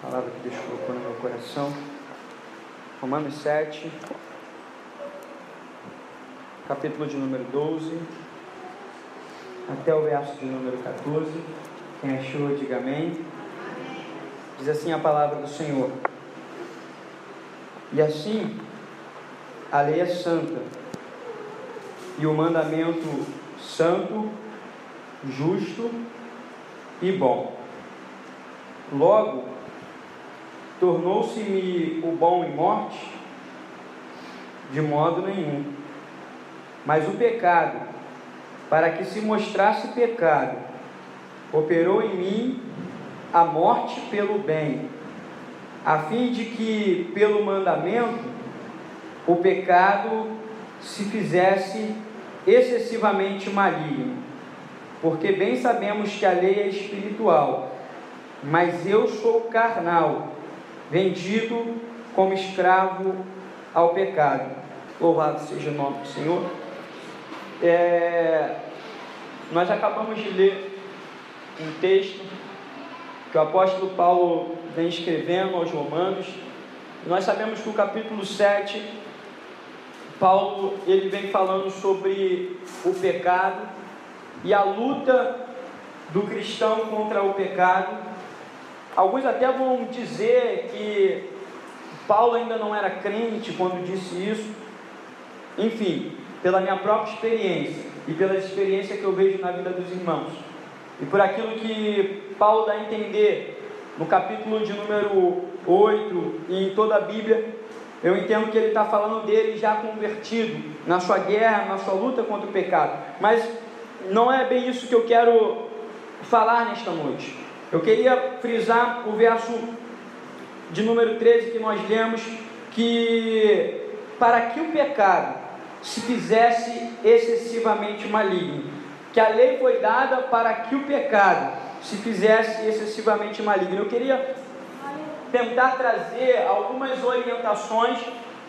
Palavra que Deus colocou no meu coração. Romanos 7, capítulo de número 12, até o verso de número 14. Quem achou, diga amém. Diz assim a palavra do Senhor: E assim, a lei é santa, e o mandamento santo, justo e bom. Logo, tornou-se-me o bom em morte? De modo nenhum. Mas o pecado, para que se mostrasse pecado, operou em mim a morte pelo bem, a fim de que, pelo mandamento, o pecado se fizesse excessivamente maligno. Porque bem sabemos que a lei é espiritual, mas eu sou carnal, vendido como escravo ao pecado. Louvado seja o nome do Senhor. Nós acabamos de ler um texto que o apóstolo Paulo vem escrevendo aos Romanos. Nós sabemos que o capítulo 7, Paulo ele vem falando sobre o pecado e a luta do cristão contra o pecado. Alguns até vão dizer que Paulo ainda não era crente quando disse isso. Enfim, pela minha própria experiência e pela experiência que eu vejo na vida dos irmãos, e por aquilo que Paulo dá a entender no capítulo de número 8 e em toda a Bíblia, eu entendo que ele está falando dele já convertido, na sua guerra, na sua luta contra o pecado. Mas não é bem isso que eu quero falar nesta noite. Eu queria frisar o verso de número 13 que nós lemos, que para que o pecado se fizesse excessivamente maligno, que a lei foi dada para que o pecado se fizesse excessivamente maligno. Eu queria tentar trazer algumas orientações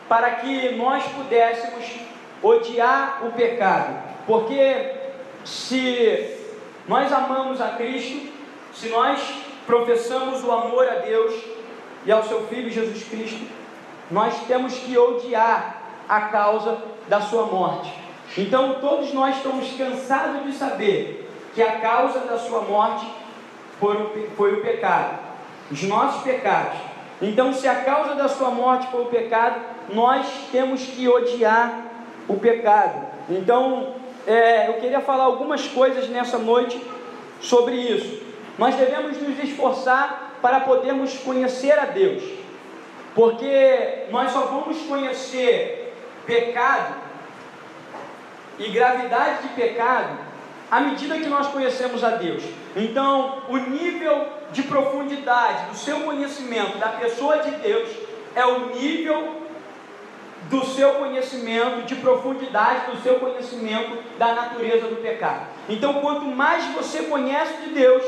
para que nós pudéssemos odiar o pecado, porque se nós amamos a Cristo, se nós professamos o amor a Deus e ao seu Filho Jesus Cristo, nós temos que odiar a causa da sua morte. Então todos nós estamos cansados de saber que a causa da sua morte foi o pecado, os nossos pecados. Então, se a causa da sua morte foi o pecado, nós temos que odiar o pecado. Então, eu queria falar algumas coisas nessa noite sobre isso. Nós devemos nos esforçar para podermos conhecer a Deus, porque nós só vamos conhecer pecado e gravidade de pecado à medida que nós conhecemos a Deus. Então, o nível de profundidade do seu conhecimento da pessoa de Deus é o nível do seu conhecimento, de profundidade do seu conhecimento da natureza do pecado. Então, quanto mais você conhece de Deus,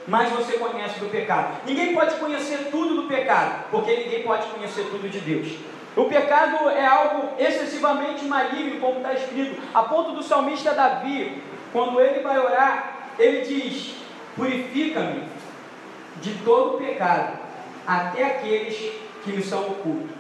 mais você conhece do pecado. Ninguém pode conhecer tudo do pecado, porque ninguém pode conhecer tudo de Deus. O pecado é algo excessivamente maligno, como está escrito, a ponto do salmista Davi, quando ele vai orar, ele diz: purifica-me de todo pecado, até aqueles que me são ocultos.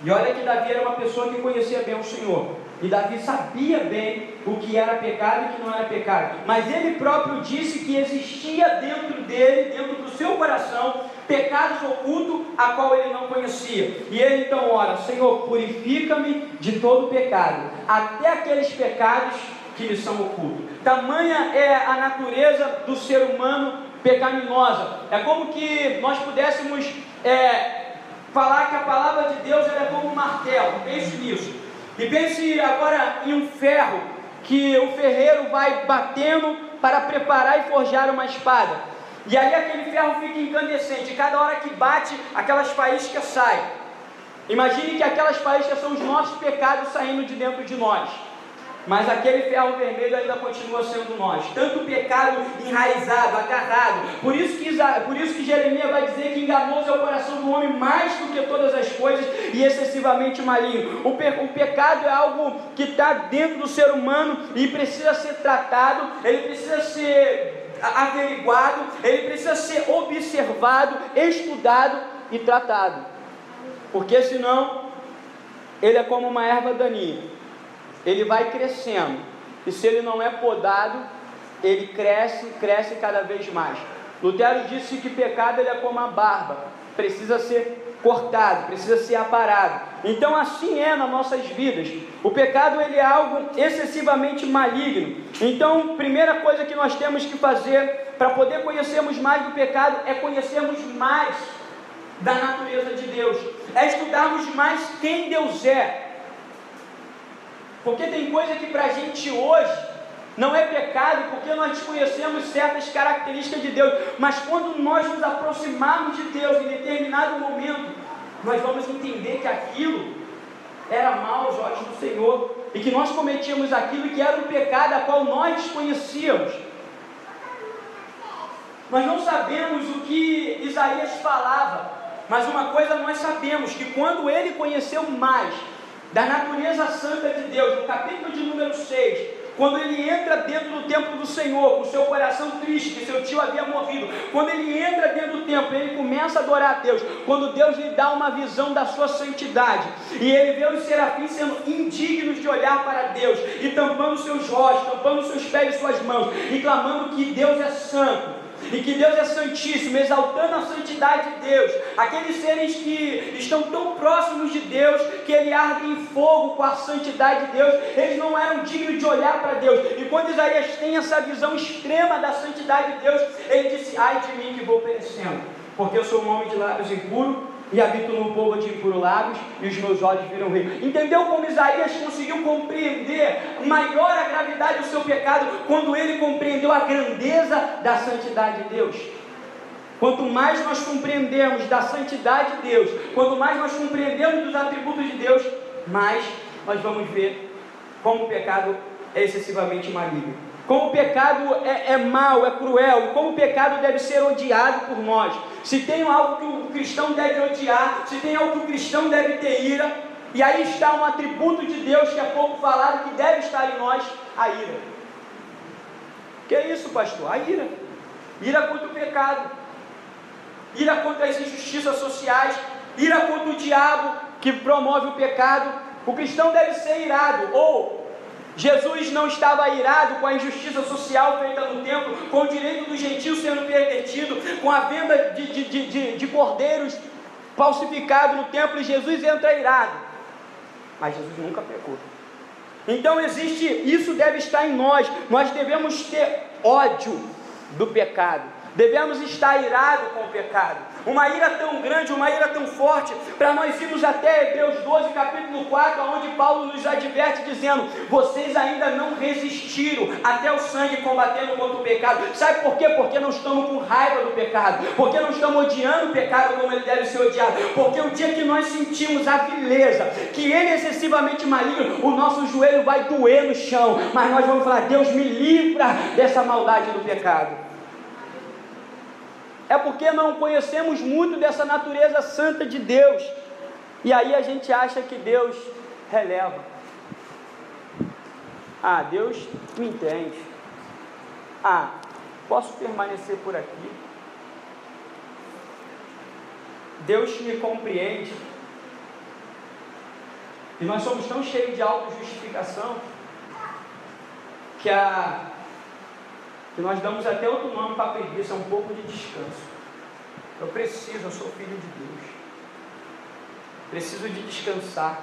E olha que Davi era uma pessoa que conhecia bem o Senhor, e Davi sabia bem o que era pecado e o que não era pecado, mas ele próprio disse que existia dentro dele, dentro do seu coração, pecados ocultos a qual ele não conhecia. E ele então ora: Senhor, purifica-me de todo pecado, até aqueles pecados que lhe são ocultos. Tamanha é a natureza do ser humano pecaminosa. É como que nós pudéssemos falar que a palavra de Deus ela é como um martelo. Pense nisso. E pense agora em um ferro que o ferreiro vai batendo para preparar e forjar uma espada. E aí aquele ferro fica incandescente. E cada hora que bate, aquelas faíscas saem. Imagine que aquelas faíscas são os nossos pecados saindo de dentro de nós. Mas aquele ferro vermelho ainda continua sendo nós. Tanto o pecado enraizado, agarrado. Por isso que Jeremias vai dizer que enganoso é o coração do homem mais do que todas as coisas e excessivamente maligno. O pecado é algo que está dentro do ser humano e precisa ser tratado, ele precisa ser averiguado, ele precisa ser observado, estudado, e tratado, porque senão ele é como uma erva daninha, ele vai crescendo, e se ele não é podado, ele cresce cada vez mais. Lutero disse que pecado ele é como a barba, precisa ser cortado, precisa ser aparado. Então assim é nas nossas vidas. O pecado ele é algo excessivamente maligno. Então, primeira coisa que nós temos que fazer para poder conhecermos mais do pecado é conhecermos mais da natureza de Deus, é estudarmos mais quem Deus é. Porque tem coisa que para a gente hoje não é pecado, porque nós desconhecemos certas características de Deus, mas quando nós nos aproximarmos de Deus em determinado momento, nós vamos entender que aquilo era mal aos olhos do Senhor, e que nós cometíamos aquilo que era um pecado a qual nós desconhecíamos. Nós não sabemos o que Isaías falava, mas uma coisa nós sabemos, que quando ele conheceu mais da natureza santa de Deus, no capítulo de número 6, quando ele entra dentro do templo do Senhor, com o seu coração triste, que seu tio havia morrido, quando ele entra dentro do templo, ele começa a adorar a Deus, quando Deus lhe dá uma visão da sua santidade, e ele vê os serafins sendo indignos de olhar para Deus, e tampando seus rostos, tampando seus pés e suas mãos, e clamando que Deus é santo, e que Deus é santíssimo, exaltando a santidade de Deus, aqueles seres que estão tão próximos de Deus, que ele arde em fogo com a santidade de Deus, eles não eram dignos de olhar para Deus, e quando Isaías tem essa visão extrema da santidade de Deus, ele disse: ai de mim que vou perecendo, porque eu sou um homem de lábios impuros, e habito num povo de impuros lábios, e os meus olhos viram rei. Entendeu como Isaías conseguiu compreender maior a gravidade do seu pecado, quando ele compreendeu a grandeza da santidade de Deus? Quanto mais nós compreendemos da santidade de Deus, quanto mais nós compreendemos dos atributos de Deus, mais nós vamos ver como o pecado é excessivamente maligno, como o pecado é mau, é cruel, e como o pecado deve ser odiado por nós. Se tem algo que o cristão deve odiar, se tem algo que o cristão deve ter ira, e aí está um atributo de Deus que é pouco falado, que deve estar em nós: a ira. Que é isso, pastor? A ira. Ira contra o pecado, ira contra as injustiças sociais, ira contra o diabo que promove o pecado. O cristão deve ser irado. Ou Jesus não estava irado com a injustiça social feita no templo, com o direito dos gentios sendo pervertido, com a venda de cordeiros falsificados no templo, e Jesus entra irado, mas Jesus nunca pecou. Então isso deve estar em nós. Nós devemos ter ódio do pecado, devemos estar irados com o pecado, uma ira tão grande, uma ira tão forte, para nós irmos até Hebreus 12, capítulo 4, onde Paulo nos adverte dizendo: vocês ainda não resistiram até o sangue combatendo contra o pecado. Sabe por quê? Porque não estamos com raiva do pecado, porque não estamos odiando o pecado como ele deve ser odiado, porque o dia que nós sentimos a vileza, que ele é excessivamente maligno, o nosso joelho vai doer no chão, mas nós vamos falar: Deus, me livra dessa maldade do pecado. É porque não conhecemos muito dessa natureza santa de Deus, e aí a gente acha que Deus releva. Deus me entende. Posso permanecer por aqui. Deus me compreende. E nós somos tão cheios de autojustificação que nós damos até outro nome para a preguiça, um pouco de descanso. Eu sou filho de Deus, preciso de descansar,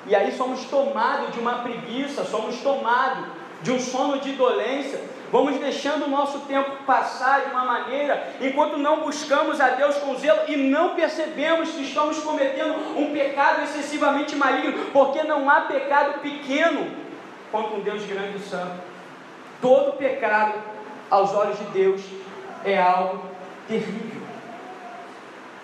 e aí somos tomados de uma preguiça, somos tomados de um sono de indolência, vamos deixando o nosso tempo passar de uma maneira, enquanto não buscamos a Deus com zelo, e não percebemos que estamos cometendo um pecado excessivamente maligno, porque não há pecado pequeno contra um Deus grande e santo. Todo pecado, aos olhos de Deus, é algo terrível.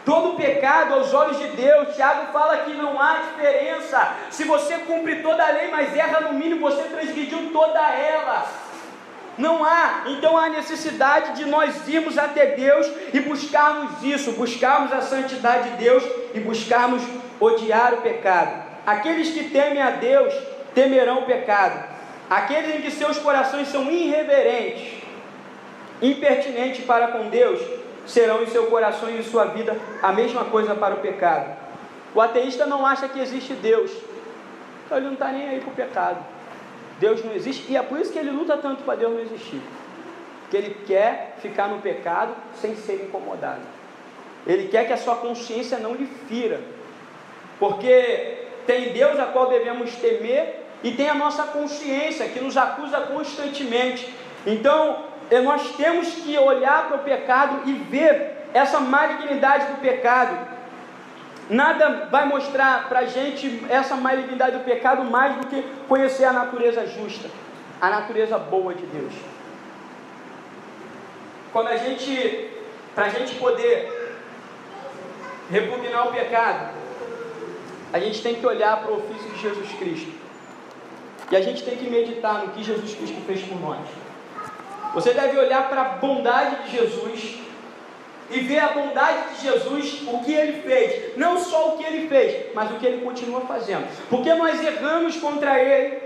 Todo pecado, aos olhos de Deus, Tiago fala que não há diferença. Se você cumpre toda a lei, mas erra no mínimo, você transgrediu toda ela. Não há. Então há necessidade de nós irmos até Deus e buscarmos isso, buscarmos a santidade de Deus e buscarmos odiar o pecado. Aqueles que temem a Deus temerão o pecado. Aqueles em que seus corações são irreverentes, impertinentes para com Deus, serão em seu coração e em sua vida a mesma coisa para o pecado. O ateísta não acha que existe Deus, então ele não está nem aí para o pecado. Deus não existe, e é por isso que ele luta tanto para Deus não existir, porque ele quer ficar no pecado sem ser incomodado. Ele quer que a sua consciência não lhe fira, porque tem Deus a qual devemos temer e tem a nossa consciência que nos acusa constantemente. Então nós temos que olhar para o pecado e ver essa malignidade do pecado. Nada vai mostrar para a gente essa malignidade do pecado mais do que conhecer a natureza justa, a natureza boa de Deus. Para a gente poder repugnar o pecado, a gente tem que olhar para o ofício de Jesus Cristo, e a gente tem que meditar no que Jesus Cristo fez por nós. Você deve olhar para a bondade de Jesus e ver a bondade de Jesus, o que Ele fez, não só o que Ele fez, mas o que Ele continua fazendo, porque nós erramos contra Ele,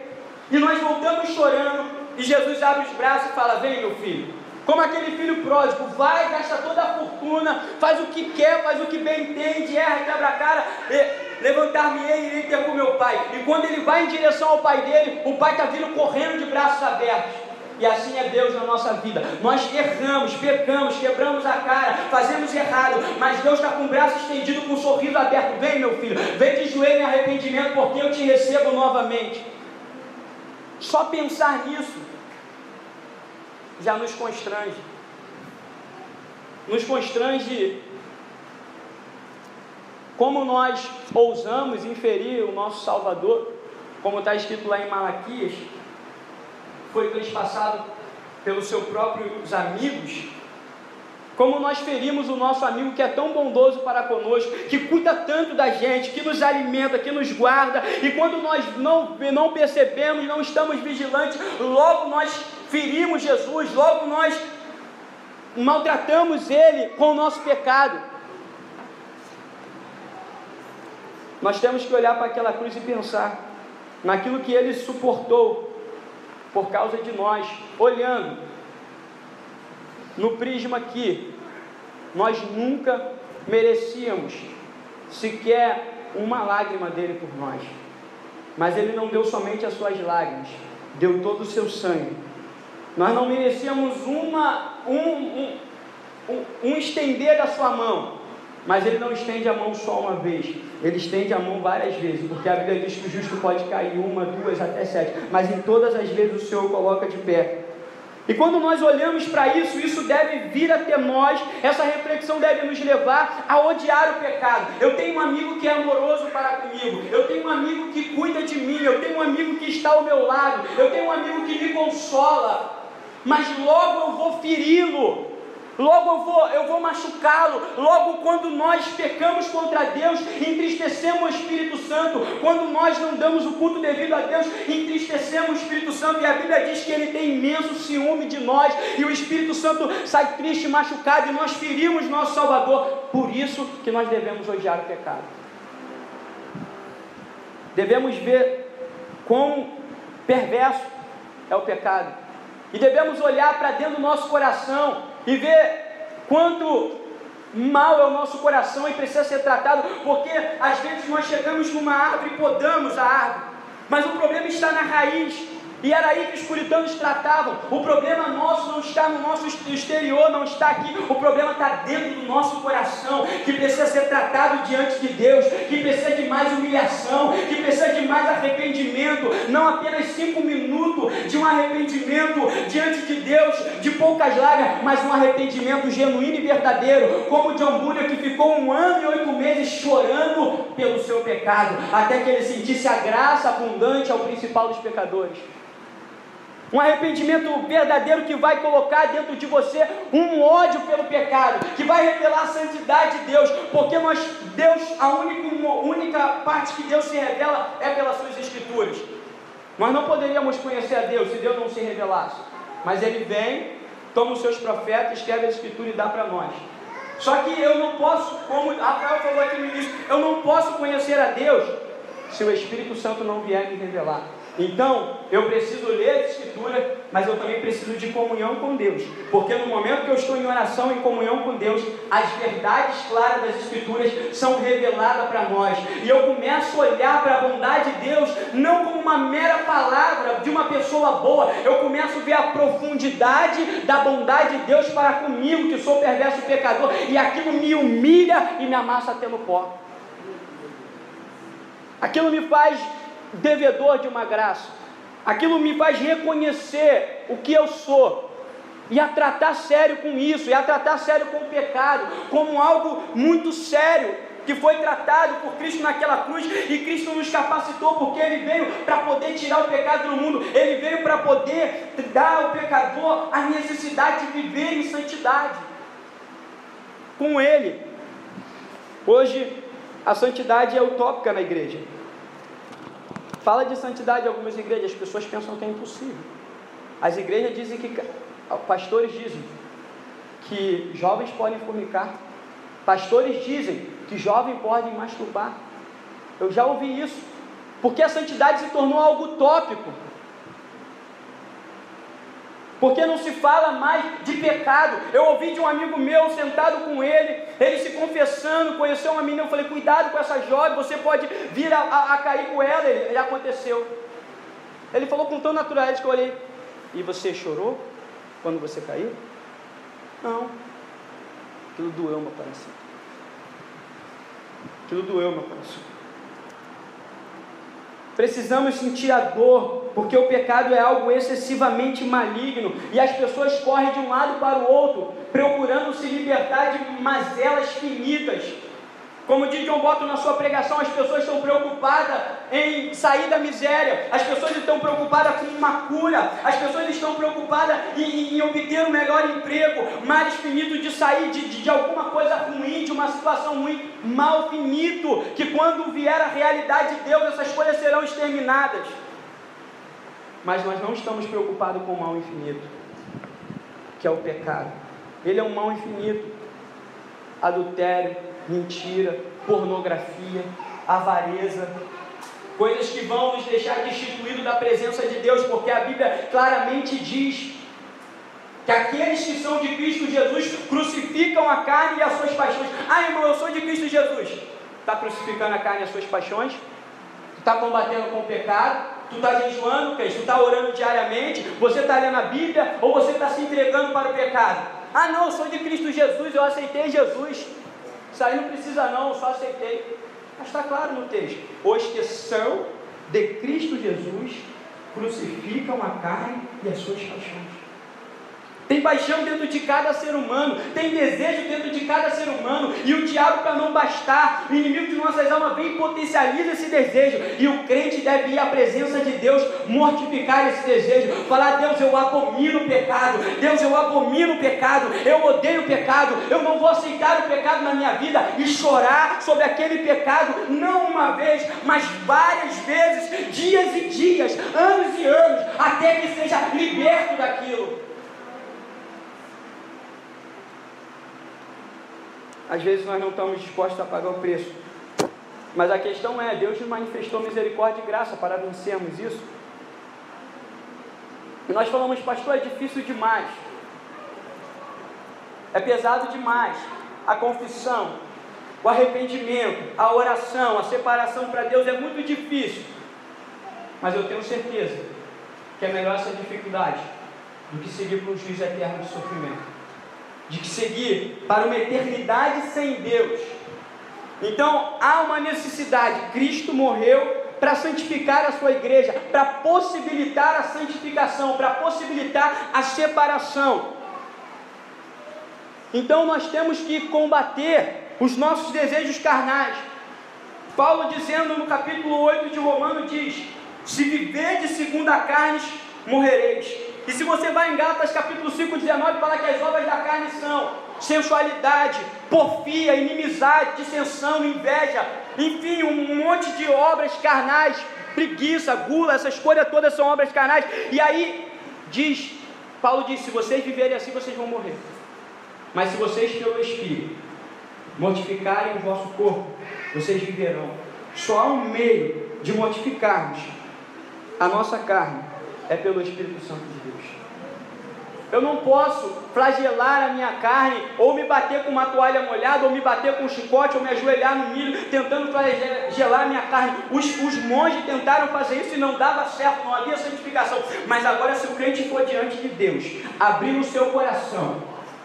e nós voltamos chorando, e Jesus abre os braços e fala: vem meu filho, como aquele filho pródigo, vai, gasta toda a fortuna, faz o que quer, faz o que bem entende, erra, quebra a cara, levantar-me-ei e irei ter com meu pai. E quando ele vai em direção ao pai dele, o pai está vindo correndo de braços abertos. E assim é Deus na nossa vida. Nós erramos, pecamos, quebramos a cara, fazemos errado, mas Deus está com o braço estendido, com um sorriso aberto: vem meu filho, vem de joelho em arrependimento, porque eu te recebo novamente. Só pensar nisso já nos constrange. Nos constrange como nós ousamos inferir o nosso Salvador, como está escrito lá em Malaquias, foi transpassado pelos seus próprios amigos. Como nós ferimos o nosso amigo que é tão bondoso para conosco, que cuida tanto da gente, que nos alimenta, que nos guarda, e quando nós não percebemos, não estamos vigilantes, logo nós ferimos Jesus, logo nós maltratamos Ele com o nosso pecado. Nós temos que olhar para aquela cruz e pensar naquilo que Ele suportou por causa de nós, olhando no prisma que nós nunca merecíamos sequer uma lágrima dele por nós, mas Ele não deu somente as suas lágrimas, deu todo o seu sangue. Nós não merecíamos um estender da sua mão, mas Ele não estende a mão só uma vez, Ele estende a mão várias vezes, porque a Bíblia diz que o justo pode cair 1, 2, até 7, mas em todas as vezes o Senhor coloca de pé. E quando nós olhamos para isso, isso deve vir até nós, essa reflexão deve nos levar a odiar o pecado. Eu tenho um amigo que é amoroso para comigo, eu tenho um amigo que cuida de mim, eu tenho um amigo que está ao meu lado, eu tenho um amigo que me consola, mas logo eu vou feri-lo, logo eu vou machucá-lo. Logo, quando nós pecamos contra Deus, entristecemos o Espírito Santo. Quando nós não damos o culto devido a Deus, entristecemos o Espírito Santo. E a Bíblia diz que Ele tem imenso ciúme de nós, e o Espírito Santo sai triste, machucado, e nós ferimos nosso Salvador. Por isso que nós devemos odiar o pecado. Devemos ver quão perverso é o pecado, e devemos olhar para dentro do nosso coração e ver quanto mal é o nosso coração e precisa ser tratado, porque às vezes nós chegamos numa árvore e podamos a árvore, mas o problema está na raiz. E era aí que os puritanos tratavam. O problema nosso não está no nosso exterior, não está aqui. O problema está dentro do nosso coração, que precisa ser tratado diante de Deus, que precisa de mais humilhação, que precisa de mais arrependimento. Não apenas 5 minutos de um arrependimento diante de Deus, de poucas lágrimas, mas um arrependimento genuíno e verdadeiro, como o John Bunyan, que ficou 1 ano e 8 meses chorando pelo seu pecado, até que ele sentisse a graça abundante ao principal dos pecadores. Um arrependimento verdadeiro que vai colocar dentro de você um ódio pelo pecado, que vai revelar a santidade de Deus, porque Deus, a única parte que Deus se revela é pelas suas escrituras. Nós não poderíamos conhecer a Deus se Deus não se revelasse, mas Ele vem, toma os seus profetas, escreve a escritura e dá para nós. Só que eu não posso, como Rafael falou aqui no início, eu não posso conhecer a Deus se o Espírito Santo não vier me revelar. Então, eu preciso ler a Escritura, mas eu também preciso de comunhão com Deus, porque no momento que eu estou em oração, em comunhão com Deus, as verdades claras das Escrituras são reveladas para nós, e eu começo a olhar para a bondade de Deus, não como uma mera palavra de uma pessoa boa, eu começo a ver a profundidade da bondade de Deus para comigo, que sou perverso e pecador, e aquilo me humilha e me amassa até no pó. Aquilo me faz devedor de uma graça, aquilo me faz reconhecer o que eu sou, e a tratar sério com isso, e a tratar sério com o pecado, como algo muito sério, que foi tratado por Cristo naquela cruz, e Cristo nos capacitou, porque Ele veio para poder tirar o pecado do mundo, Ele veio para poder dar ao pecador a necessidade de viver em santidade, com Ele. Hoje, a santidade é utópica na igreja. Fala de santidade em algumas igrejas, as pessoas pensam que é impossível. As igrejas dizem que, pastores dizem que jovens podem fornicar, pastores dizem que jovens podem masturbar. Eu já ouvi isso, porque a santidade se tornou algo utópico, porque não se fala mais de pecado. Eu ouvi de um amigo meu, sentado com ele se confessando, conheceu uma menina, eu falei, cuidado com essa jovem, você pode vir a cair com ela. Ele aconteceu. Ele falou com tão naturalidade que eu olhei, e você chorou quando você caiu? Não. Aquilo doeu meu coração. Aquilo doeu meu coração. Precisamos sentir a dor, porque o pecado é algo excessivamente maligno, e as pessoas correm de um lado para o outro, procurando se libertar de mazelas finitas. Como diz John Botton na sua pregação, as pessoas estão preocupadas em sair da miséria, as pessoas estão preocupadas com uma cura, as pessoas estão preocupadas em obter um melhor emprego, males finitos de sair de alguma coisa ruim, de uma situação ruim, mal finito, que quando vier a realidade de Deus, essas coisas serão exterminadas. Mas nós não estamos preocupados com o mal infinito, que é o pecado. Ele é um mal infinito. Adultério, mentira, pornografia, avareza, coisas que vão nos deixar destituídos da presença de Deus, porque a Bíblia claramente diz que aqueles que são de Cristo Jesus crucificam a carne e as suas paixões. Ah, irmão, eu sou de Cristo Jesus. Está crucificando a carne e as suas paixões? Tu está combatendo com o pecado? Tu está jejuando, tu está orando diariamente? Você está lendo a Bíblia? Ou você está se entregando para o pecado? Ah, não, eu sou de Cristo Jesus, eu aceitei Jesus. Isso aí não precisa não, eu só aceitei. Mas está claro no texto. Os que são de Cristo Jesus crucificam a carne e as suas paixões. Tem paixão dentro de cada ser humano, tem desejo dentro de cada ser humano, e o diabo, para não bastar, o inimigo de nossas almas vem e potencializa esse desejo, e o crente deve ir à presença de Deus, mortificar esse desejo, falar: Deus, eu abomino o pecado, Deus, eu abomino o pecado, eu odeio o pecado, eu não vou aceitar o pecado na minha vida, e chorar sobre aquele pecado, não uma vez, mas várias vezes, dias e dias, anos e anos, até que seja liberto daquilo. Às vezes nós não estamos dispostos a pagar o preço, mas a questão é, Deus nos manifestou misericórdia e graça para vencermos isso. E nós falamos: pastor, é difícil demais, é pesado demais, a confissão, o arrependimento, a oração, a separação para Deus é muito difícil. Mas eu tenho certeza que é melhor essa dificuldade do que seguir para um juízo eterno de sofrimento, de que seguir para uma eternidade sem Deus. Então há uma necessidade. Cristo morreu para santificar a sua igreja, para possibilitar a santificação, para possibilitar a separação. Então nós temos que combater os nossos desejos carnais. Paulo, dizendo no capítulo 8 de Romanos, diz: se viverdes segundo a carne, morrereis. E se você vai em Gálatas capítulo 5, 19, fala que as obras da carne são sensualidade, porfia, inimizade, dissensão, inveja, enfim, um monte de obras carnais, preguiça, gula, essas coisas todas são obras carnais. E aí Paulo diz: se vocês viverem assim, vocês vão morrer. Mas se vocês pelo Espírito mortificarem o vosso corpo, vocês viverão. Só há um meio de mortificarmos a nossa carne é pelo Espírito Santo de Deus. Eu não posso flagelar a minha carne, ou me bater com uma toalha molhada, ou me bater com um chicote, ou me ajoelhar no milho, tentando flagelar a minha carne. Os monges tentaram fazer isso e não dava certo, não havia santificação. Mas agora, se o crente for diante de Deus, abrir o seu coração,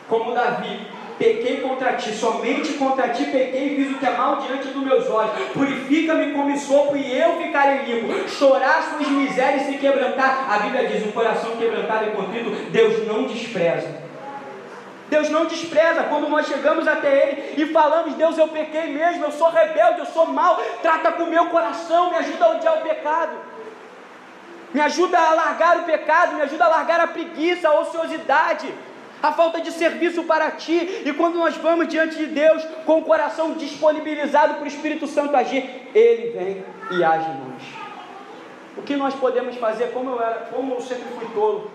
como Davi: pequei contra ti, somente contra ti pequei e fiz o que é mal diante dos meus olhos. Purifica-me como sopo e eu ficarei limpo. Chorar suas misérias e se quebrantar. A Bíblia diz: um coração quebrantado e contrito, Deus não despreza. Deus não despreza quando nós chegamos até Ele e falamos: Deus, eu pequei mesmo, eu sou rebelde, eu sou mau, trata com o meu coração, me ajuda a odiar o pecado. Me ajuda a largar o pecado, me ajuda a largar a preguiça, a ociosidade, a falta de serviço para Ti. E quando nós vamos diante de Deus com o coração disponibilizado para o Espírito Santo agir, Ele vem e age em nós. O que nós podemos fazer? Como eu sempre fui tolo,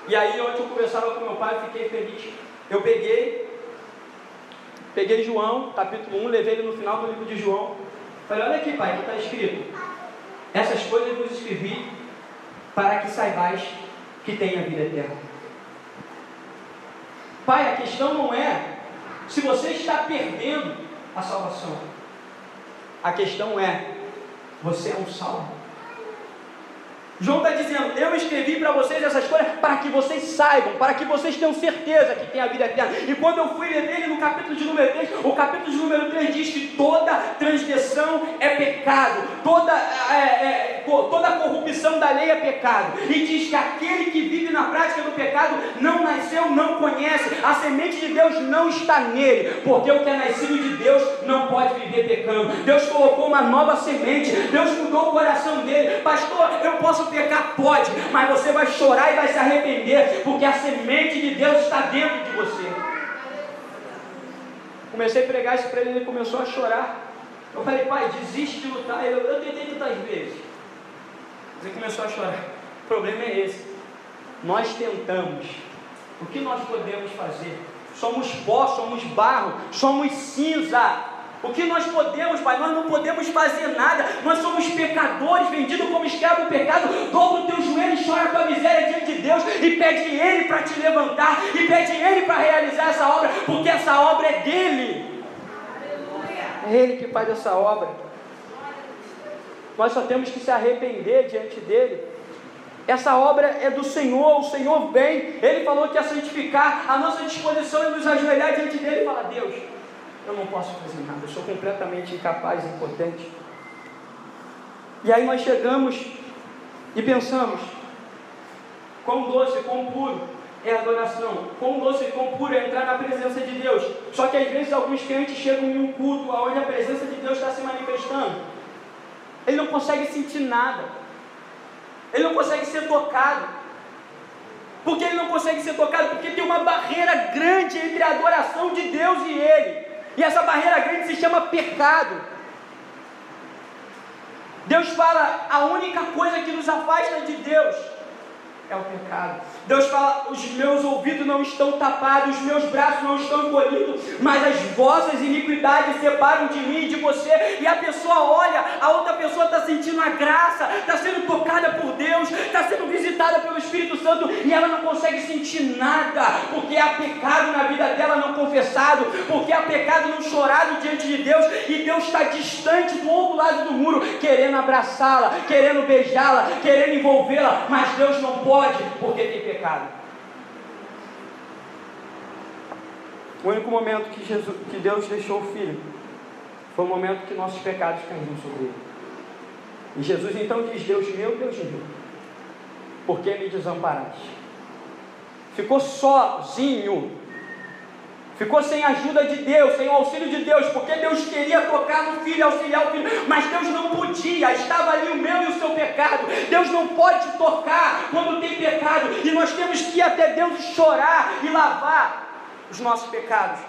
e aí ontem eu conversava com meu pai, fiquei feliz. Eu peguei João, capítulo 1, levei ele no final do livro de João. Falei: olha aqui, pai, que está escrito: essas coisas vos escrevi para que saibais que tem a vida eterna. Pai, a questão não é se você está perdendo a salvação. A questão é: você é um salvo. João está dizendo: eu escrevi para vocês essas coisas para que vocês saibam, para que vocês tenham certeza que tem a vida eterna. E quando eu fui ler ele no capítulo de número 3, o capítulo de número 3 diz que toda transgressão é pecado, toda corrupção da lei é pecado, e diz que aquele que vive na prática do pecado não nasceu, não conhece, a semente de Deus não está nele, porque o que é nascido de Deus não pode viver pecando. Deus colocou uma nova semente, Deus mudou o coração dele. Pastor, eu posso pecar? Pode, mas você vai chorar e vai se arrepender, porque a semente de Deus está dentro de você. Comecei a pregar isso para ele, ele começou a chorar. Eu falei: pai, desiste de lutar. Eu tentei tantas vezes. Ele começou a chorar. O problema é esse: nós tentamos. O que nós podemos fazer? Somos pó, somos barro, somos cinza. O que nós podemos, pai? Nós não podemos fazer nada. Nós somos pecadores, vendidos como escravo do pecado. Dobra o teu joelho e chora a tua miséria diante de Deus, e pede Ele para te levantar, e pede Ele para realizar essa obra, porque essa obra é dEle. É Ele que faz essa obra. Nós só temos que se arrepender diante dEle. Essa obra é do Senhor, o Senhor vem. Ele falou que ia santificar. A nossa disposição é nos ajoelhar diante dEle e falar: Deus, eu não posso fazer nada, eu sou completamente incapaz, impotente. E aí nós chegamos e pensamos: quão doce, quão puro é a adoração, quão doce e quão puro é entrar na presença de Deus. Só que às vezes alguns crentes chegam em um culto onde a presença de Deus está se manifestando, ele não consegue sentir nada, ele não consegue ser tocado. Por que ele não consegue ser tocado? Porque tem uma barreira grande entre a adoração de Deus e ele. E essa barreira grande se chama pecado. Deus fala: a única coisa que nos afasta de Deus é o pecado. Deus fala: os meus ouvidos não estão tapados, os meus braços não estão encolhidos, mas as vossas iniquidades separam de mim e de você. E a pessoa olha, a outra pessoa está sentindo a graça, está sendo tocada por Deus, está sendo visitada pelo Espírito Santo, e ela não consegue sentir nada, porque há pecado na vida dela não confessado, porque há pecado não chorado diante de Deus, e Deus está distante do outro lado do muro, querendo abraçá-la, querendo beijá-la, querendo envolvê-la, mas Deus não pode, porque tem pecado. O único momento que Deus deixou o Filho foi o momento que nossos pecados caíram sobre ele. E Jesus então diz: Deus meu, por que me desamparaste? Ficou sozinho, ficou sem a ajuda de Deus, sem o auxílio de Deus, porque Deus queria tocar no Filho, auxiliar o Filho, mas Deus não podia, estava ali o meu e o seu pecado. Deus não pode tocar quando tem pecado, e nós temos que ir até Deus chorar e lavar os nossos pecados.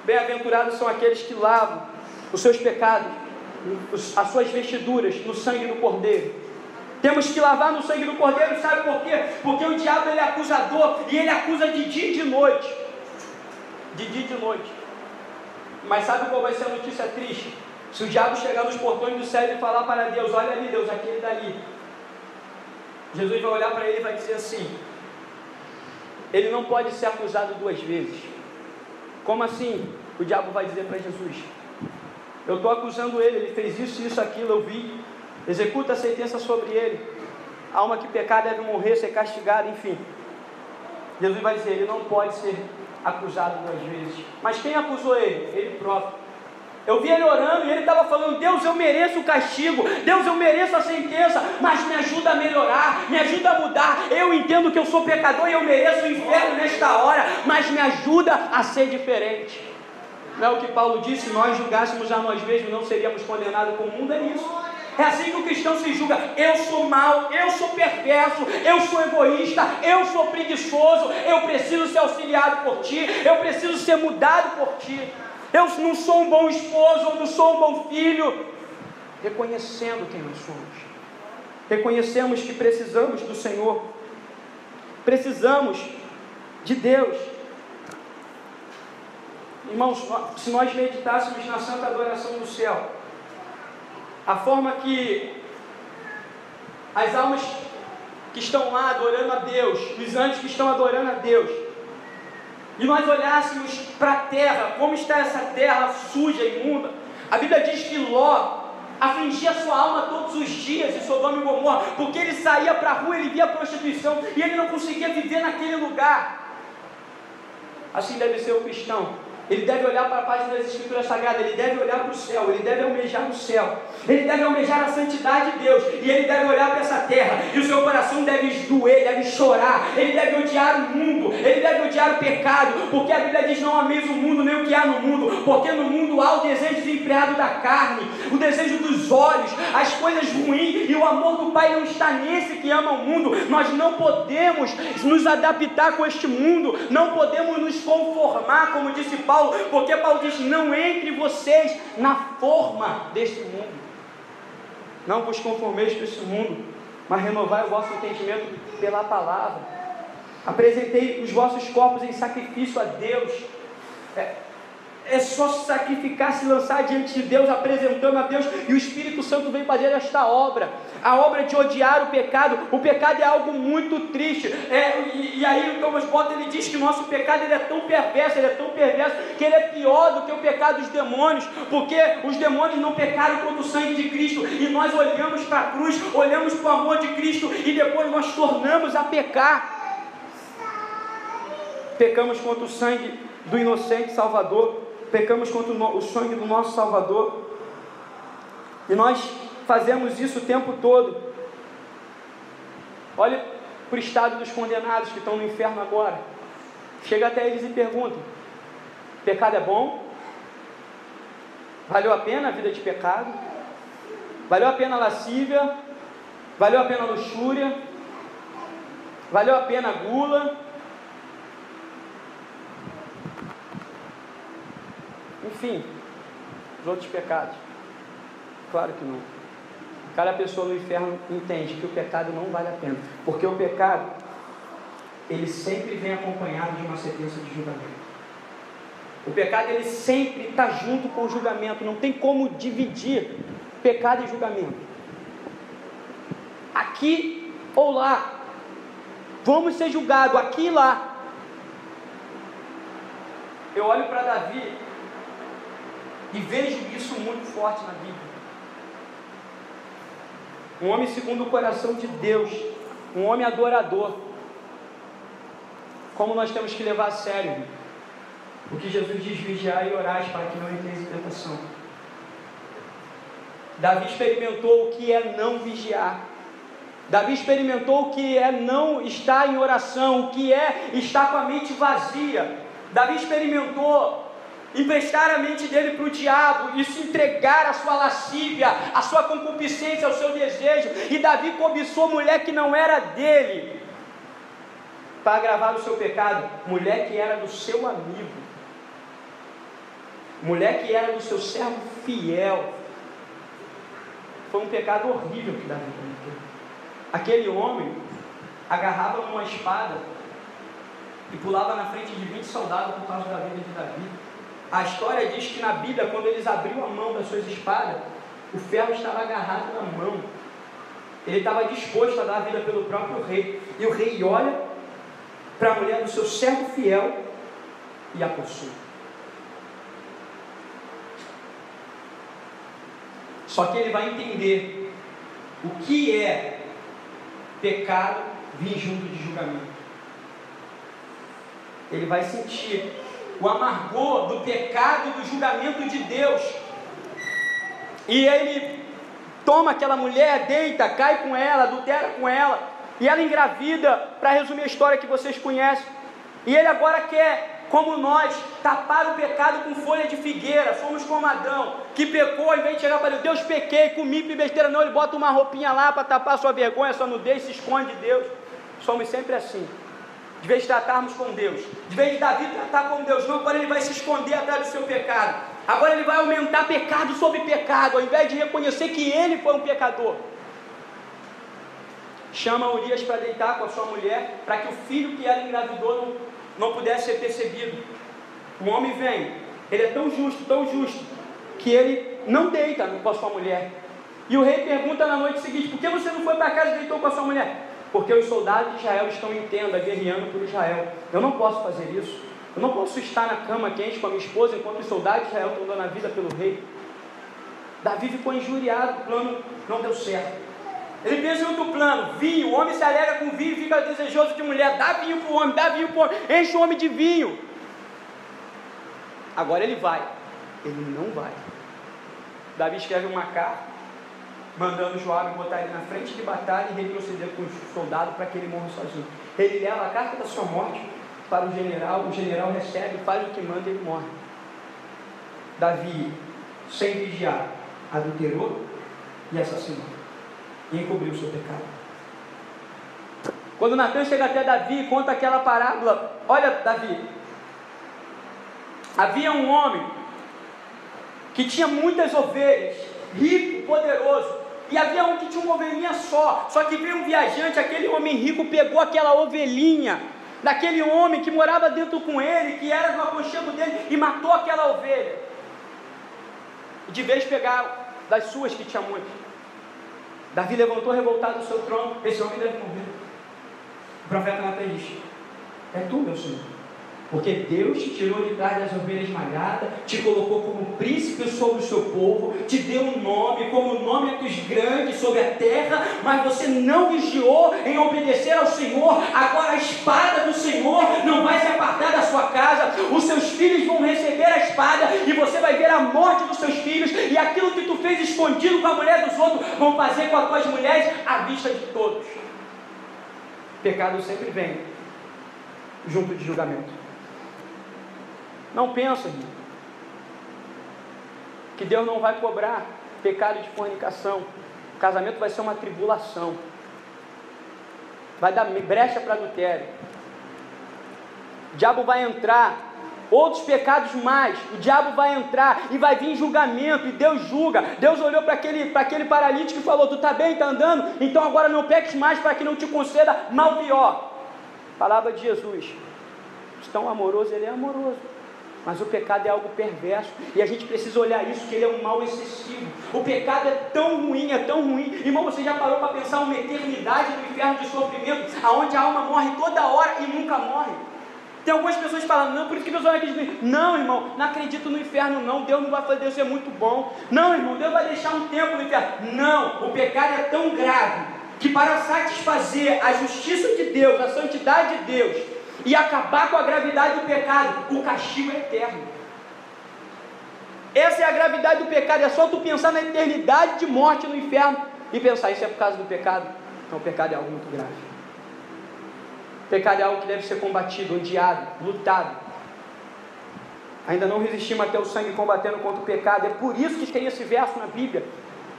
Bem-aventurados são aqueles que lavam os seus pecados, as suas vestiduras, no sangue do Cordeiro. Temos que lavar no sangue do Cordeiro, sabe por quê? Porque o diabo, ele é acusador, e ele acusa de dia e de noite. De dia e de noite. Mas sabe qual vai ser a notícia triste? Se o diabo chegar nos portões do céu e falar para Deus: olha ali, Deus, aquele dali, Jesus vai olhar para ele e vai dizer assim: ele não pode ser acusado duas vezes. Como assim? O diabo vai dizer para Jesus: eu estou acusando ele, ele fez isso, isso, aquilo, eu vi. Executa a sentença sobre ele. A alma que pecar deve morrer, ser castigada, enfim. Jesus vai dizer: ele não pode ser acusado duas vezes. Mas quem acusou ele? Ele próprio. Eu vi ele orando e ele estava falando: Deus, eu mereço o castigo, Deus, eu mereço a sentença, mas me ajuda a melhorar, me ajuda a mudar. Eu entendo que eu sou pecador e eu mereço o inferno nesta hora, mas me ajuda a ser diferente. Não é o que Paulo disse: se nós julgássemos a nós mesmos, não seríamos condenados com o mundo. É isso. É assim que o cristão se julga: eu sou mau, eu sou perverso, eu sou egoísta, eu sou preguiçoso, eu preciso ser auxiliado por ti, eu preciso ser mudado por ti. Eu não sou um bom esposo, eu não sou um bom filho. Reconhecendo quem nós somos, reconhecemos que precisamos do Senhor, precisamos de Deus. Irmãos, se nós meditássemos na santa adoração do céu, a forma que as almas que estão lá adorando a Deus, os anjos que estão adorando a Deus, e nós olhássemos para a terra, como está essa terra suja e imunda. A Bíblia diz que Ló afligia sua alma todos os dias em Sodoma e Gomorra, porque ele saía para a rua, ele via a prostituição e ele não conseguia viver naquele lugar. Assim deve ser o cristão. Ele deve olhar para a página das Escrituras Sagradas, ele deve olhar para o céu, ele deve almejar o céu, ele deve almejar a santidade de Deus, e ele deve olhar para essa terra, e o seu coração deve doer, deve chorar, ele deve odiar o mundo, ele deve odiar o pecado, porque a Bíblia diz: não ameis o mundo nem o que há no mundo, porque no mundo há o desejo desenfreado da carne, o desejo dos olhos, as coisas ruins, e o amor do Pai não está nesse que ama o mundo. Nós não podemos nos adaptar com este mundo, não podemos nos conformar, como disse Paulo, porque Paulo diz: não entre vocês na forma deste mundo, não vos conformeis com este mundo, mas renovai o vosso entendimento pela palavra. Apresentei os vossos corpos em sacrifício a Deus. É só sacrificar, se lançar diante de Deus, apresentando a Deus, e o Espírito Santo vem fazer esta obra, a obra de odiar o pecado. O pecado é algo muito triste, e aí o Thomas Bottom, ele diz que o nosso pecado ele é tão perverso, que ele é pior do que o pecado dos demônios, porque os demônios não pecaram contra o sangue de Cristo, e nós olhamos para a cruz, olhamos para o amor de Cristo, e depois nós tornamos a pecar. Pecamos contra o sangue do inocente Salvador, pecamos contra o sangue do nosso Salvador, e nós fazemos isso o tempo todo. Olha para o estado dos condenados que estão no inferno agora. Chega até eles e pergunta: pecado é bom? Valeu a pena a vida de pecado? Valeu a pena a lascívia? Valeu a pena a luxúria? Valeu a pena a gula? Enfim, os outros pecados? Claro que não. Cada pessoa no inferno entende que o pecado não vale a pena, porque o pecado, ele sempre vem acompanhado de uma sentença de julgamento. O pecado, ele sempre está junto com o julgamento. Não tem como dividir pecado e julgamento, aqui ou lá. Vamos ser julgados aqui e lá. Eu olho para Davi e vejo isso muito forte na Bíblia. Um homem segundo o coração de Deus, um homem adorador. Como nós temos que levar a sério o que Jesus diz: vigiai e orai para que não entreis em tentação. Davi experimentou o que é não vigiar. Davi experimentou o que é não estar em oração, o que é estar com a mente vazia. Davi experimentou emprestar a mente dele para o diabo e se entregar à sua lascívia, à sua concupiscência, ao seu desejo. E Davi cobiçou mulher que não era dele, para agravar o seu pecado. Mulher que era do seu amigo, mulher que era do seu servo fiel. Foi um pecado horrível que Davi cometeu. Aquele homem agarrava uma espada e pulava na frente de 20 soldados por causa da vida de Davi. A história diz que na Bíblia, quando eles abriam a mão das suas espadas, o ferro estava agarrado na mão. Ele estava disposto a dar a vida pelo próprio rei. E o rei olha para a mulher do seu servo fiel e a possui. Só que ele vai entender o que é pecado vir junto de julgamento. Ele vai sentir o amargor do pecado e do julgamento de Deus. E ele toma aquela mulher, deita, cai com ela, adultera com ela, e ela engravida, para resumir a história que vocês conhecem. E ele agora quer, como nós, tapar o pecado com folha de figueira. Somos como Adão, que pecou, ao invés de chegar para Deus, pequei, comi, fiz besteira. Não, ele bota uma roupinha lá para tapar a sua vergonha, a sua nudez, se esconde de Deus. Somos sempre assim. De vez de tratarmos com Deus, de vez de Davi tratar com Deus, não, agora ele vai se esconder atrás do seu pecado. Agora ele vai aumentar pecado sobre pecado, ao invés de reconhecer que ele foi um pecador. Chama Urias para deitar com a sua mulher, para que o filho que ela engravidou não pudesse ser percebido. O homem vem, ele é tão justo, que ele não deita com a sua mulher. E o rei pergunta na noite seguinte: por que você não foi para casa e deitou com a sua mulher? Porque os soldados de Israel estão em tenda, guerreando por Israel. Eu não posso fazer isso. Eu não posso estar na cama quente com a minha esposa enquanto os soldados de Israel estão dando a vida pelo rei. Davi ficou injuriado, o plano não deu certo. Ele pensa em outro plano, vinho, o homem se alegra com vinho e fica desejoso de mulher. Dá vinho para o homem, dá vinho para o homem, enche o homem de vinho. Agora ele vai. Ele não vai. Davi escreve uma carta, mandando Joabe botar ele na frente de batalha e retroceder com os soldados para que ele morra sozinho. Ele leva a carta da sua morte para o general recebe, faz o que manda e ele morre. Davi, sem vigiar, adulterou e assassinou, e encobriu o seu pecado. Quando Natan chega até Davi e conta aquela parábola: olha, Davi, havia um homem que tinha muitas ovelhas, rico, poderoso, e havia um que tinha uma ovelhinha só que veio um viajante, aquele homem rico pegou aquela ovelhinha daquele homem que morava dentro com ele, que era do aconchego dele, e matou aquela ovelha. E de vez de pegar das suas, que tinha muito, Davi levantou revoltado do seu trono: esse homem deve morrer. O profeta Natan diz: é tu, meu Senhor, porque Deus te tirou de trás das ovelhas malhadas, te colocou como príncipe sobre o seu povo, te deu um nome, como nome dos grandes sobre a terra, mas você não vigiou em obedecer ao Senhor. Agora a espada do Senhor não vai se apartar da sua casa, os seus filhos vão receber a espada, e você vai ver a morte dos seus filhos, e aquilo que tu fez escondido com a mulher dos outros, vão fazer com as tuas mulheres à vista de todos. Pecado sempre vem junto de julgamento. Não pensa, irmão, que Deus não vai cobrar pecado de fornicação. O casamento vai ser uma tribulação, vai dar brecha para adultério. O diabo vai entrar, outros pecados mais, o diabo vai entrar e vai vir julgamento, e Deus julga. Deus olhou para aquele paralítico e falou: tu está bem, está andando? Então agora não peques mais, para que não te conceda mal pior. Palavra de Jesus. Tão amoroso, ele é amoroso, mas o pecado é algo perverso, e a gente precisa olhar isso, que ele é um mal excessivo. O pecado é tão ruim, irmão. Você já parou para pensar uma eternidade no inferno de sofrimento, aonde a alma morre toda hora e nunca morre? Tem algumas pessoas falando: não, por isso que Deus não acredita. Não, irmão, não acredito no inferno não, Deus não vai fazer Deus ser muito bom. Não, irmão, Deus vai deixar um tempo no inferno. Não, o pecado é tão grave, que para satisfazer a justiça de Deus, a santidade de Deus, e acabar com a gravidade do pecado, o castigo é eterno. Essa é a gravidade do pecado. É só tu pensar na eternidade de morte no inferno e pensar: isso é por causa do pecado? Então o pecado é algo muito grave. O pecado é algo que deve ser combatido, odiado, lutado. Ainda não resistimos até o sangue combatendo contra o pecado. É por isso que tem esse verso na Bíblia,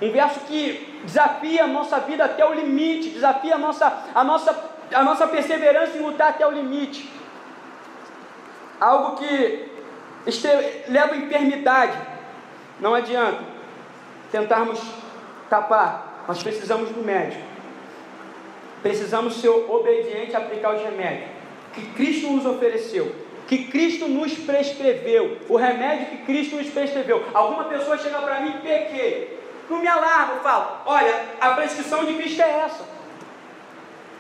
um verso que desafia a nossa vida até o limite, desafia a nossa perseverança em lutar até o limite. Algo que leva à enfermidade. Não adianta tentarmos tapar, nós precisamos do médico, precisamos ser obedientes a aplicar os remédios que Cristo nos ofereceu, que Cristo nos prescreveu, o remédio que Cristo nos prescreveu. Alguma pessoa chega para mim: pequei, não me alarmo, eu falo, olha, a prescrição de Cristo é essa.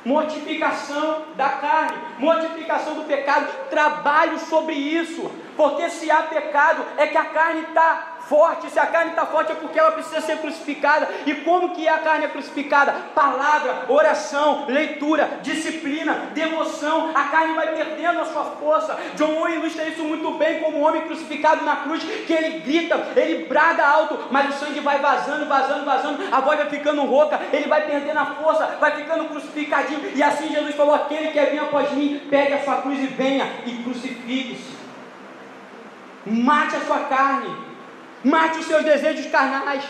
Mortificação da carne, mortificação do pecado, trabalho sobre isso, porque se há pecado, é que a carne está forte. Se a carne está forte é porque ela precisa ser crucificada. E como que a carne é crucificada? Palavra, oração, leitura, disciplina, devoção. A carne vai perdendo a sua força. John Owen ilustra isso muito bem, como o homem crucificado na cruz, que ele grita, ele brada alto, mas o sangue vai vazando, vazando, vazando, a voz vai ficando rouca, ele vai perdendo a força, vai ficando crucificadinho. E assim Jesus falou: aquele que quer vir após mim, pegue a sua cruz e venha, e crucifique-se. Mate a sua carne, mate os seus desejos carnais,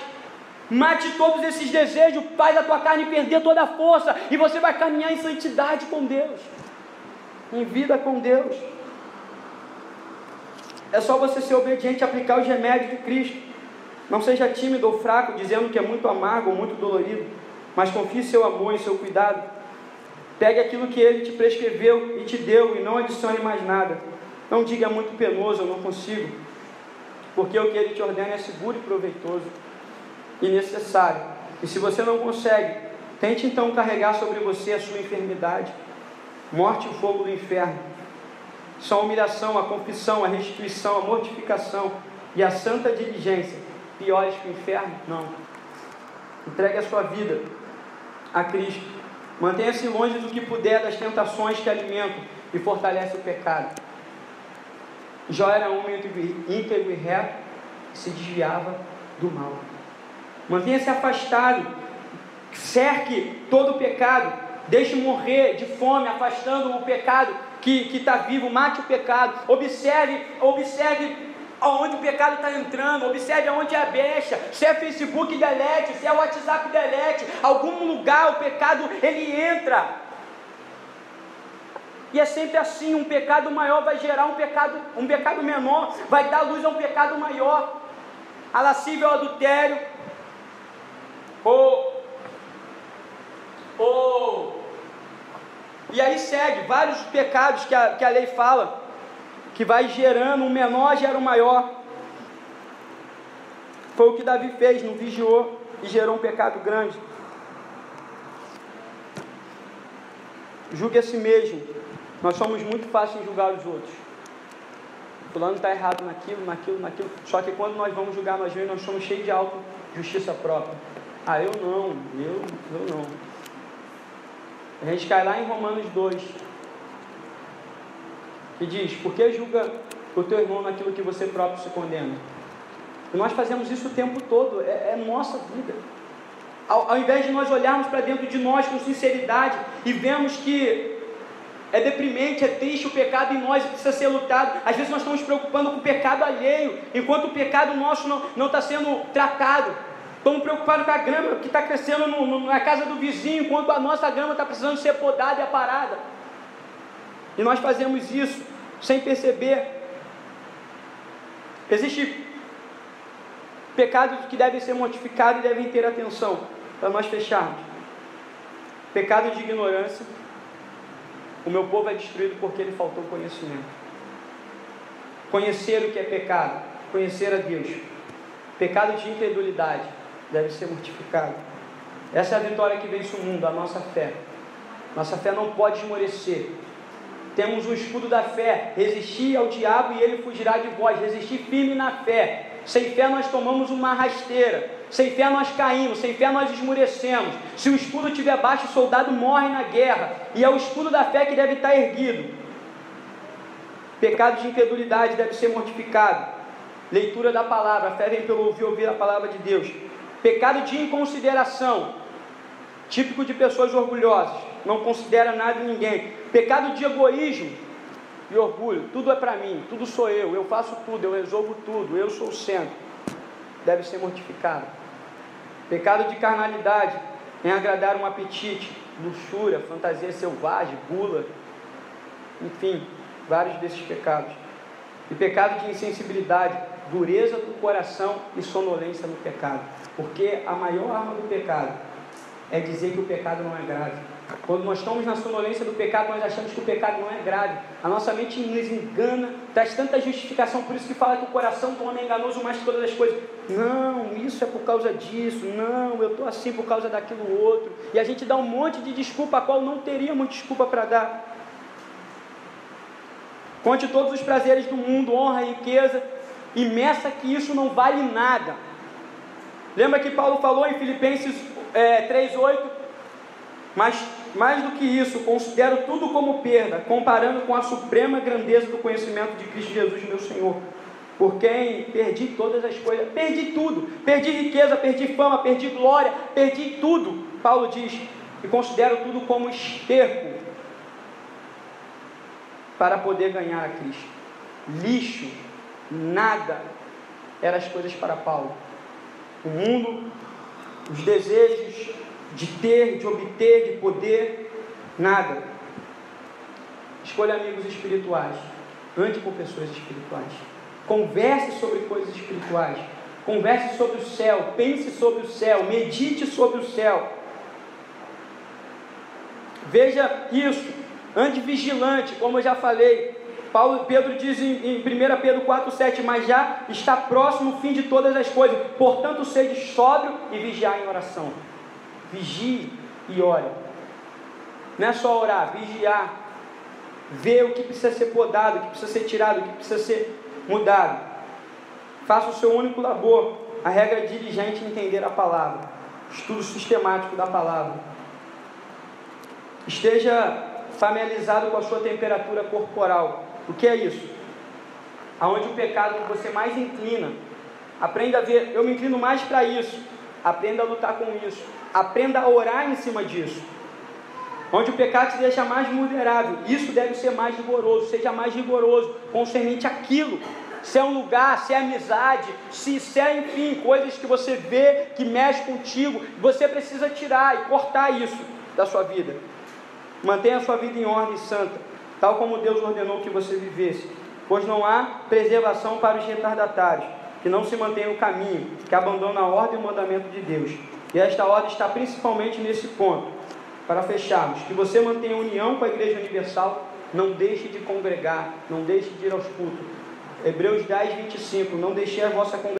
mate todos esses desejos, faz a tua carne perder toda a força, e você vai caminhar em santidade com Deus, em vida com Deus. É só você ser obediente e aplicar os remédios de Cristo. Não seja tímido ou fraco, dizendo que é muito amargo ou muito dolorido, mas confie em seu amor e seu cuidado. Pegue aquilo que Ele te prescreveu e te deu, e não adicione mais nada. Não diga é muito penoso, eu não consigo, porque o que Ele te ordena é seguro e proveitoso e necessário. E se você não consegue, tente então carregar sobre você a sua enfermidade. Morte e o fogo do inferno são a humilhação, a confissão, a restituição, a mortificação e a santa diligência piores que o inferno? Não. Entregue a sua vida a Cristo. Mantenha-se longe do que puder das tentações que alimentam e fortalecem o pecado. Jó era um íntegro e reto, que se desviava do mal. Mantenha-se afastado, cerque todo o pecado, deixe morrer de fome, afastando o pecado que está vivo, mate o pecado, observe aonde o pecado está entrando, observe aonde é a brecha, se é Facebook, delete, se é WhatsApp, delete, algum lugar o pecado ele entra. E é sempre assim, um pecado maior vai gerar um pecado menor, vai dar luz a um pecado maior. A lascívia, o adultério, e aí segue vários pecados que a lei fala, que vai gerando, um menor gera um maior. Foi o que Davi fez, não vigiou e gerou um pecado grande. Julgue a si mesmo. Nós somos muito fáceis em julgar os outros. Fulano está errado naquilo. Só que quando nós vamos julgar nós mesmos, nós somos cheios de auto-justiça própria. Ah, eu não. A gente cai lá em Romanos 2, que diz: por que julga o teu irmão naquilo que você próprio se condena? E nós fazemos isso o tempo todo, é nossa vida. Ao invés de nós olharmos para dentro de nós com sinceridade e vemos que é deprimente, é triste o pecado em nós e precisa ser lutado. Às vezes nós estamos preocupando com o pecado alheio, enquanto o pecado nosso não está sendo tratado. Estamos preocupados com a grama que está crescendo na casa do vizinho, enquanto a nossa grama está precisando ser podada e aparada. E nós fazemos isso sem perceber. Existem pecados que devem ser mortificados e devem ter atenção, para nós fecharmos. Pecado de ignorância. O meu povo é destruído porque ele faltou conhecimento. Conhecer o que é pecado, conhecer a Deus. Pecado de incredulidade deve ser mortificado. Essa é a vitória que vence o mundo, a nossa fé. Nossa fé não pode esmorecer. Temos o escudo da fé: resistir ao diabo e ele fugirá de vós. Resistir firme na fé. Sem fé nós tomamos uma rasteira, sem fé nós caímos, sem fé nós esmurecemos. Se o escudo estiver baixo, o soldado morre na guerra, e é o escudo da fé que deve estar erguido. Pecado de incredulidade deve ser mortificado. Leitura da palavra, a fé vem pelo ouvir a palavra de Deus. Pecado de inconsideração, típico de pessoas orgulhosas, não considera nada e ninguém. Pecado de egoísmo e orgulho, tudo é para mim, tudo sou eu faço tudo, eu resolvo tudo, eu sou o centro, deve ser mortificado. Pecado de carnalidade, em agradar um apetite, luxúria, fantasia selvagem, gula, enfim, vários desses pecados. E pecado de insensibilidade, dureza do coração e sonolência no pecado, porque a maior arma do pecado é dizer que o pecado não é grave. Quando nós estamos na sonolência do pecado, nós achamos que o pecado não é grave. A nossa mente nos engana, traz tanta justificação, por isso que fala que o coração do homem é enganoso mais que todas as coisas. não, isso é por causa disso, não, eu estou assim por causa daquilo outro, e a gente dá um monte de desculpa a qual não teríamos desculpa para dar. Conte todos os prazeres do mundo, honra e riqueza, e meça que isso não vale nada. Lembra que Paulo falou em Filipenses 3,8? Mas mais do que isso, considero tudo como perda, comparando com a suprema grandeza do conhecimento de Cristo Jesus, meu Senhor, por quem perdi todas as coisas, perdi tudo, perdi riqueza, perdi fama, perdi glória, perdi tudo. Paulo diz, e considero tudo como esterco, para poder ganhar a Cristo. Lixo, nada, eram as coisas para Paulo. O mundo, os desejos de ter, de obter, de poder, nada. Escolha amigos espirituais, ande com pessoas espirituais, converse sobre coisas espirituais, converse sobre o céu, pense sobre o céu, medite sobre o céu. Veja isso. Ande vigilante, como eu já falei. Pedro diz em 1 Pedro 4,7, mas já está próximo o fim de todas as coisas, portanto sede sóbrio e vigiar em oração. Vigie e ore. Não é só orar, vigiar, ver o que precisa ser podado, o que precisa ser tirado, o que precisa ser mudado. Faça o seu único labor, a regra diligente em entender a palavra, estudo sistemático da palavra. Esteja familiarizado com a sua temperatura corporal. O que é isso? Aonde o pecado você mais inclina. Aprenda a ver, eu me inclino mais para isso. Aprenda a lutar com isso. Aprenda a orar em cima disso. Onde o pecado te deixa mais vulnerável, isso deve ser mais rigoroso. Seja mais rigoroso concernente àquilo. Se é um lugar, se é amizade, se é, enfim, coisas que você vê, que mexe contigo, você precisa tirar e cortar isso da sua vida. Mantenha a sua vida em ordem santa, tal como Deus ordenou que você vivesse, pois não há preservação para os retardatários, que não se mantêm no caminho, que abandonam a ordem e o mandamento de Deus. E esta ordem está principalmente nesse ponto. Para fecharmos, que você mantenha união com a Igreja Universal, não deixe de congregar, não deixe de ir aos cultos. Hebreus 10, 25, não deixe a vossa congregação